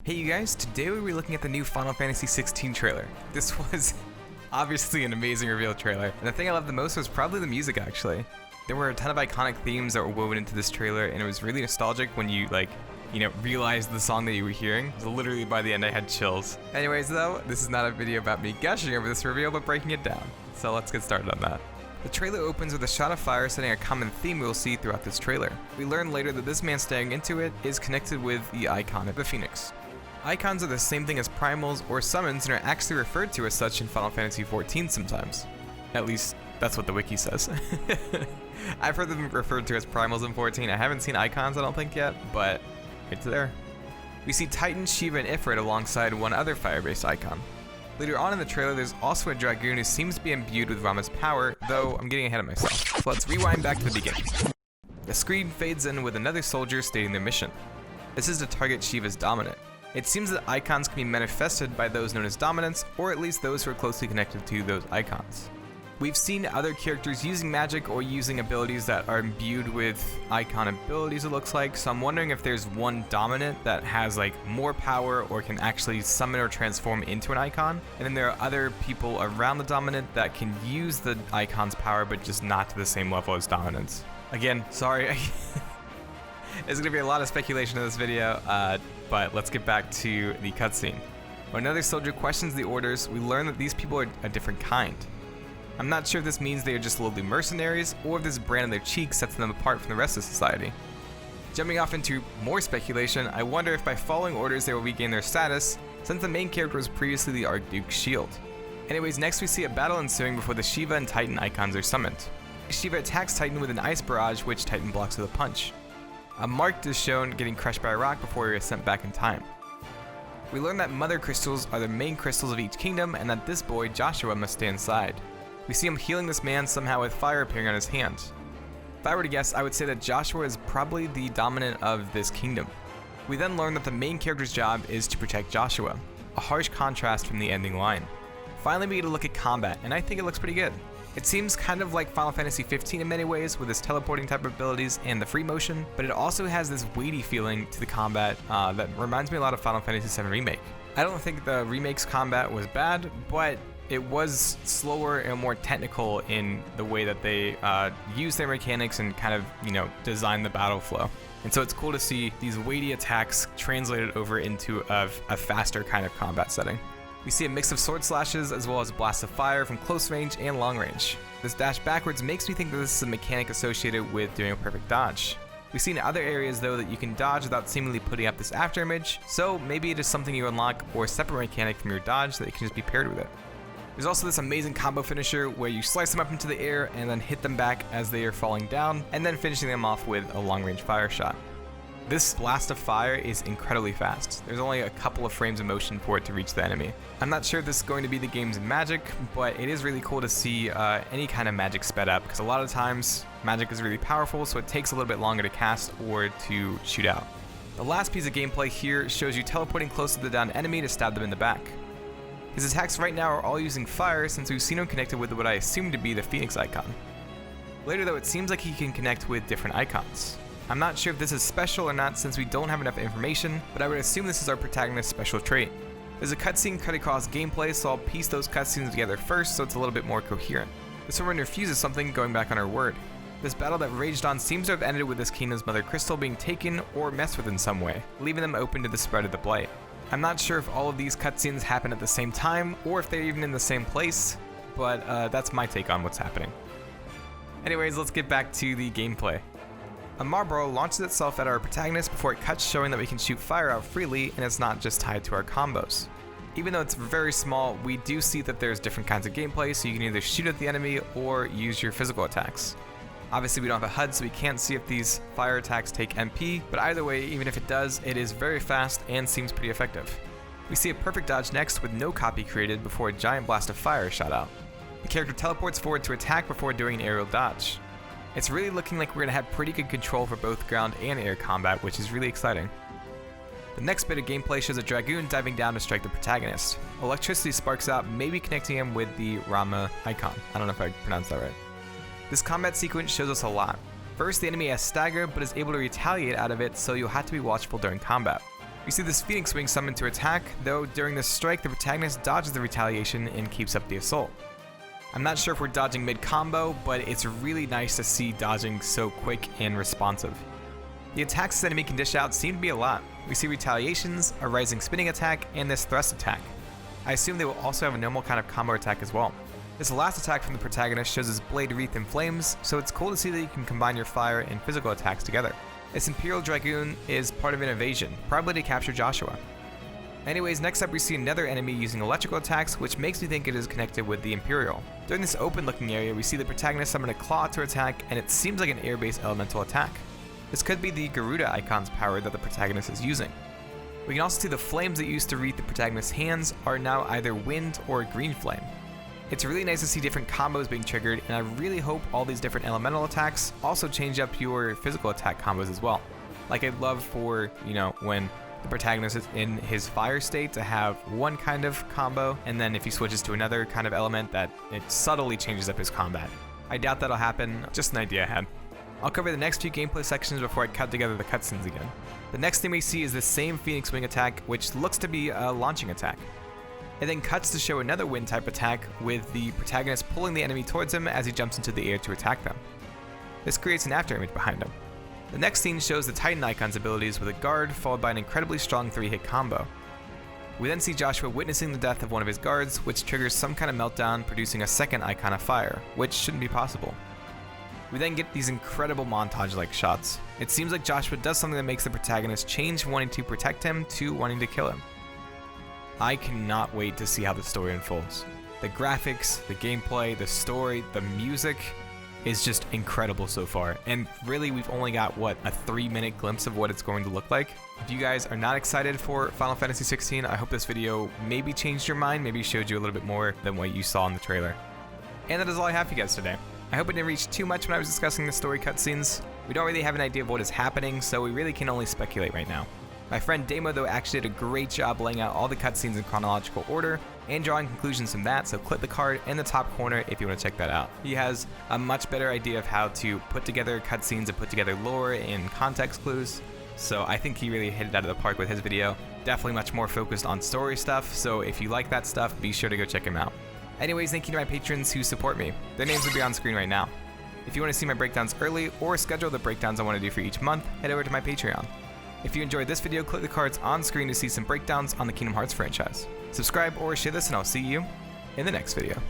Hey you guys, today we'll be looking at the new Final Fantasy XVI trailer. This was obviously an amazing reveal trailer, and the thing I loved the most was probably the music actually. There were a ton of iconic themes that were woven into this trailer, and it was really nostalgic when you realized the song that you were hearing. Literally by the end I had chills. Anyways though, this is not a video about me gushing over this reveal, but breaking it down. So let's get started on that. The trailer opens with a shot of fire setting a common theme we'll see throughout this trailer. We learn later that this man staring into it is connected with the icon of the Phoenix. Icons are the same thing as primals or summons and are actually referred to as such in Final Fantasy XIV sometimes. At least, that's what the wiki says. I've heard them referred to as primals in 14. I haven't seen icons, I don't think yet, but it's there. We see Titan, Shiva, and Ifrit alongside one other fire-based icon. Later on in the trailer, there's also a dragoon who seems to be imbued with Rama's power, though I'm getting ahead of myself. So let's rewind back to the beginning. The screen fades in with another soldier stating their mission. This is to target Shiva's dominant. It seems that icons can be manifested by those known as dominants, or at least those who are closely connected to those icons. We've seen other characters using magic or using abilities that are imbued with icon abilities, it looks like, so I'm wondering if there's one dominant that has more power or can actually summon or transform into an icon, and then there are other people around the dominant that can use the icon's power but just not to the same level as dominants. Again, sorry, there's gonna be a lot of speculation in this video, but let's get back to the cutscene. When another soldier questions the orders, we learn that these people are a different kind. I'm not sure if this means they are just lowly mercenaries, or if this brand on their cheek sets them apart from the rest of society. Jumping off into more speculation, I wonder if by following orders they will regain their status, since the main character was previously the Archduke's shield. Anyways, next we see a battle ensuing before the Shiva and Titan icons are summoned. Shiva attacks Titan with an ice barrage, which Titan blocks with a punch. A Mark is shown getting crushed by a rock before he is sent back in time. We learn that mother crystals are the main crystals of each kingdom, and that this boy, Joshua, must stay inside. We see him healing this man somehow with fire appearing on his hand. If I were to guess, I would say that Joshua is probably the dominant of this kingdom. We then learn that the main character's job is to protect Joshua, a harsh contrast from the ending line. Finally, we get a look at combat, and I think it looks pretty good. It seems kind of like Final Fantasy XV in many ways with its teleporting type of abilities and the free motion, but it also has this weighty feeling to the combat that reminds me a lot of Final Fantasy VII Remake. I don't think the remake's combat was bad, but it was slower and more technical in the way that they use their mechanics and kind of, design the battle flow. And so it's cool to see these weighty attacks translated over into a faster kind of combat setting. We see a mix of sword slashes as well as blasts of fire from close range and long range. This dash backwards makes me think that this is a mechanic associated with doing a perfect dodge. We see in other areas though that you can dodge without seemingly putting up this after image, so maybe it is something you unlock or a separate mechanic from your dodge that you can just be paired with it. There's also this amazing combo finisher where you slice them up into the air and then hit them back as they are falling down, and then finishing them off with a long range fire shot. This blast of fire is incredibly fast. There's only a couple of frames of motion for it to reach the enemy. I'm not sure if this is going to be the game's magic, but it is really cool to see any kind of magic sped up, because a lot of times magic is really powerful, so it takes a little bit longer to cast or to shoot out. The last piece of gameplay here shows you teleporting close to the downed enemy to stab them in the back. His attacks right now are all using fire, since we've seen him connected with what I assume to be the Phoenix icon. Later though, it seems like he can connect with different icons. I'm not sure if this is special or not since we don't have enough information, but I would assume this is our protagonist's special trait. There's a cutscene cut across gameplay, so I'll piece those cutscenes together first so it's a little bit more coherent. This woman refuses something, going back on her word. This battle that raged on seems to have ended with this kingdom's mother crystal being taken or messed with in some way, leaving them open to the spread of the blight. I'm not sure if all of these cutscenes happen at the same time or if they're even in the same place, but that's my take on what's happening. Anyways, let's get back to the gameplay. A Marlboro launches itself at our protagonist before it cuts, showing that we can shoot fire out freely and it's not just tied to our combos. Even though it's very small, we do see that there's different kinds of gameplay, so you can either shoot at the enemy or use your physical attacks. Obviously we don't have a HUD, so we can't see if these fire attacks take MP, but either way, even if it does, it is very fast and seems pretty effective. We see a perfect dodge next with no copy created before a giant blast of fire is shot out. The character teleports forward to attack before doing an aerial dodge. It's really looking like we're going to have pretty good control for both ground and air combat, which is really exciting. The next bit of gameplay shows a dragoon diving down to strike the protagonist. Electricity sparks out, maybe connecting him with the Rama icon. I don't know if I pronounced that right. This combat sequence shows us a lot. First, the enemy has Stagger, but is able to retaliate out of it, so you'll have to be watchful during combat. We see this Phoenix Wing summoned to attack, though during this strike the protagonist dodges the retaliation and keeps up the assault. I'm not sure if we're dodging mid-combo, but it's really nice to see dodging so quick and responsive. The attacks this enemy can dish out seem to be a lot. We see retaliations, a rising spinning attack, and this thrust attack. I assume they will also have a normal kind of combo attack as well. This last attack from the protagonist shows his blade wreathed in flames, so it's cool to see that you can combine your fire and physical attacks together. This Imperial Dragoon is part of an invasion, probably to capture Joshua. Anyways, next up we see another enemy using electrical attacks, which makes me think it is connected with the Imperial. During this open looking area, we see the protagonist summon a claw to attack, and it seems like an air-based elemental attack. This could be the Garuda Eikons power that the protagonist is using. We can also see the flames that used to wreath the protagonist's hands are now either wind or green flame. It's really nice to see different combos being triggered, and I really hope all these different elemental attacks also change up your physical attack combos as well. Like I'd love for, when the protagonist is in his fire state to have one kind of combo, and then if he switches to another kind of element that it subtly changes up his combat. I doubt that'll happen, just an idea I had. I'll cover the next few gameplay sections before I cut together the cutscenes again. The next thing we see is the same Phoenix Wing attack, which looks to be a launching attack. It then cuts to show another wind type attack with the protagonist pulling the enemy towards him as he jumps into the air to attack them. This creates an after image behind him. The next scene shows the Titan Icon's abilities with a guard followed by an incredibly strong 3-hit combo. We then see Joshua witnessing the death of one of his guards, which triggers some kind of meltdown, producing a second Icon of Fire, which shouldn't be possible. We then get these incredible montage-like shots. It seems like Joshua does something that makes the protagonist change from wanting to protect him to wanting to kill him. I cannot wait to see how the story unfolds. The graphics, the gameplay, the story, the music is just incredible so far. And really, we've only got, a 3-minute glimpse of what it's going to look like. If you guys are not excited for Final Fantasy XVI, I hope this video maybe changed your mind, maybe showed you a little bit more than what you saw in the trailer. And that is all I have for you guys today. I hope it didn't reach too much when I was discussing the story cutscenes. We don't really have an idea of what is happening, so we really can only speculate right now. My friend Damo, though, actually did a great job laying out all the cutscenes in chronological order and drawing conclusions from that, so click the card in the top corner if you want to check that out. He has a much better idea of how to put together cutscenes and put together lore and context clues, so I think he really hit it out of the park with his video. Definitely much more focused on story stuff, so if you like that stuff, be sure to go check him out. Anyways, thank you to my patrons who support me. Their names will be on screen right now. If you want to see my breakdowns early or schedule the breakdowns I want to do for each month, head over to my Patreon. If you enjoyed this video, click the cards on screen to see some breakdowns on the Kingdom Hearts franchise. Subscribe or share this, and I'll see you in the next video.